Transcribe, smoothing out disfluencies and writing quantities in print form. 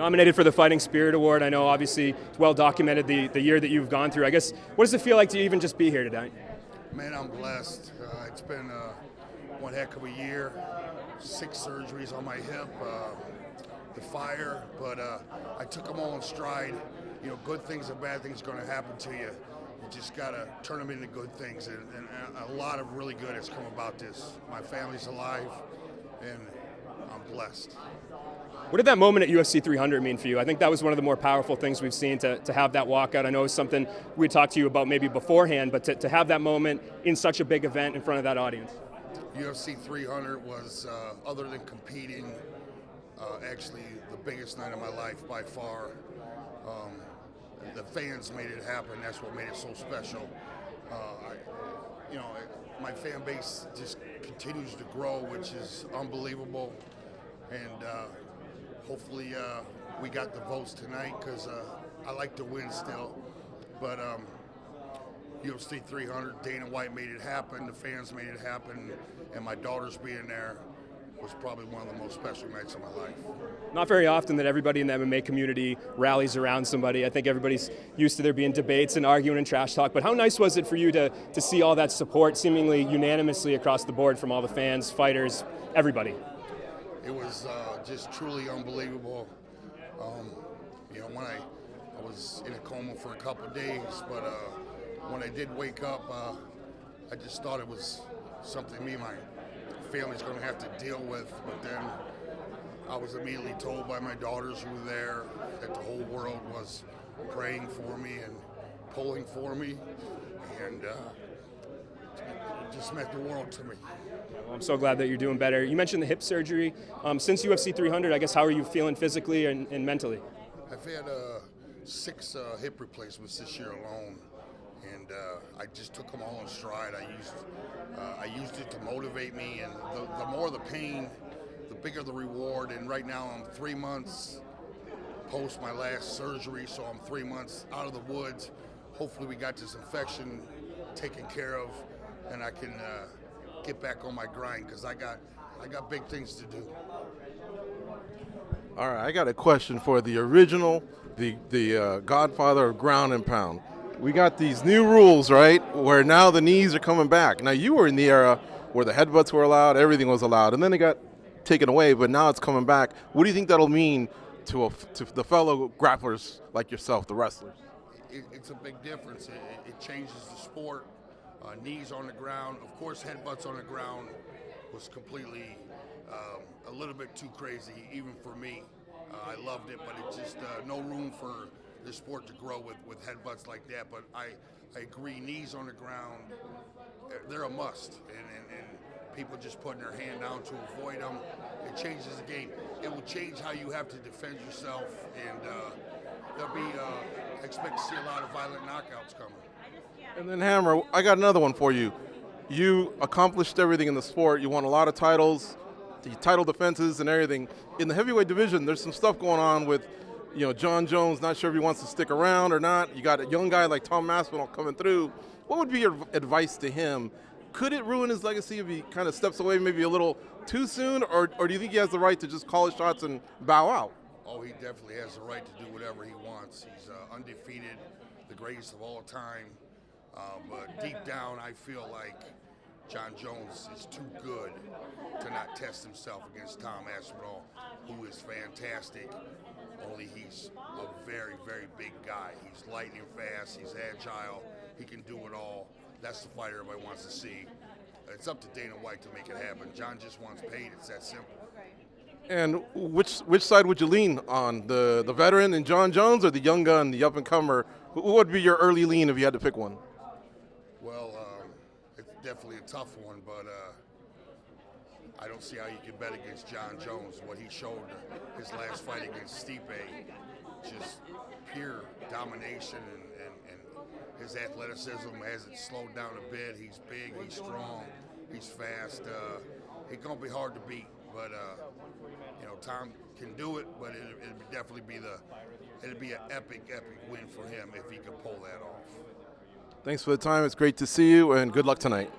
Nominated for the Fighting Spirit Award. I know obviously it's well documented the year that you've gone through. I guess, what does it feel like to even just be here tonight? Man, I'm blessed. It's been one heck of a year. 6 surgeries on my hip, the fire, but I took them all in stride. You know, good things and bad things are going to happen to you. You just got to turn them into good things, and a lot of really good has come about this. My family's alive, and I'm blessed. What did that moment at UFC 300 mean for you? I think that was one of the more powerful things we've seen to have that walkout. I know it's something we talked to you about maybe beforehand, but to have that moment in such a big event in front of that audience. UFC 300 was, other than competing, actually the biggest night of my life by far. The fans made it happen. That's what made it so special. My fan base just continues to grow, which is unbelievable. And hopefully we got the votes tonight, because I like to win still. But UFC 300, Dana White made it happen, the fans made it happen, and my daughters being there was probably one of the most special nights of my life. Not very often that everybody in the MMA community rallies around somebody. I think everybody's used to there being debates and arguing and trash talk, but how nice was it for you to see all that support seemingly unanimously across the board from all the fans, fighters, everybody? It was just truly unbelievable. When I was in a coma for a couple of days, but when I did wake up, I just thought it was something me and my family's going to have to deal with. But then I was immediately told by my daughters who were there that the whole world was praying for me and pulling for me, and it just meant the world to me. Well, I'm so glad that you're doing better. You mentioned the hip surgery. Since UFC 300, I guess, how are you feeling physically and mentally? I've had 6 hip replacements this year alone, and I just took them all in stride. I used it to motivate me, and the more the pain, the bigger the reward. And right now I'm 3 months post my last surgery, so I'm 3 months out of the woods. Hopefully we got this infection taken care of, and I can get back on my grind, because I got big things to do. All right, I got a question for the original, the godfather of ground and pound. We got these new rules, right, where now the knees are coming back. Now, you were in the era where the headbutts were allowed, everything was allowed, and then they got taken away, but now it's coming back. What do you think that'll mean to the fellow grapplers like yourself, the wrestlers? It's a big difference. It changes the sport. Knees on the ground. Of course, headbutts on the ground was completely a little bit too crazy, even for me. I loved it, but it's just no room for the sport to grow with headbutts like that. But I agree, knees on the ground, they're a must. And people just putting their hand down to avoid them, it changes the game. It will change how you have to defend yourself, and there'll be, expect to see a lot of violent knockouts coming. And then Hammer, I got another one for you. You accomplished everything in the sport. You won a lot of titles, the title defenses and everything. In the heavyweight division, there's some stuff going on with, John Jones, not sure if he wants to stick around or not. You got a young guy like Tom Masvidal coming through. What would be your advice to him? Could it ruin his legacy if he kind of steps away maybe a little too soon, or do you think he has the right to just call his shots and bow out? Oh, he definitely has the right to do whatever he wants. He's undefeated, the greatest of all time. But deep down, I feel like John Jones is too good to not test himself against Tom Masvidal, who is fantastic, only he's a very, very big guy. He's lightning fast, he's agile, he can do it all. That's the fighter everybody wants to see. It's up to Dana White to make it happen. John just wants paid, it's that simple. And which side would you lean on, the veteran in John Jones or the young gun, the up-and-comer? Who would be your early lean if you had to pick one? Well, it's definitely a tough one, but I don't see how you can bet against John Jones. What he showed his last fight against Stipe, just pure domination, and his athleticism hasn't slowed down a bit. He's big, he's strong, he's fast. It's gonna be hard to beat, but Tom can do it. But it'd definitely be an epic win for him if he could pull that off. Thanks for the time. It's great to see you, and good luck tonight.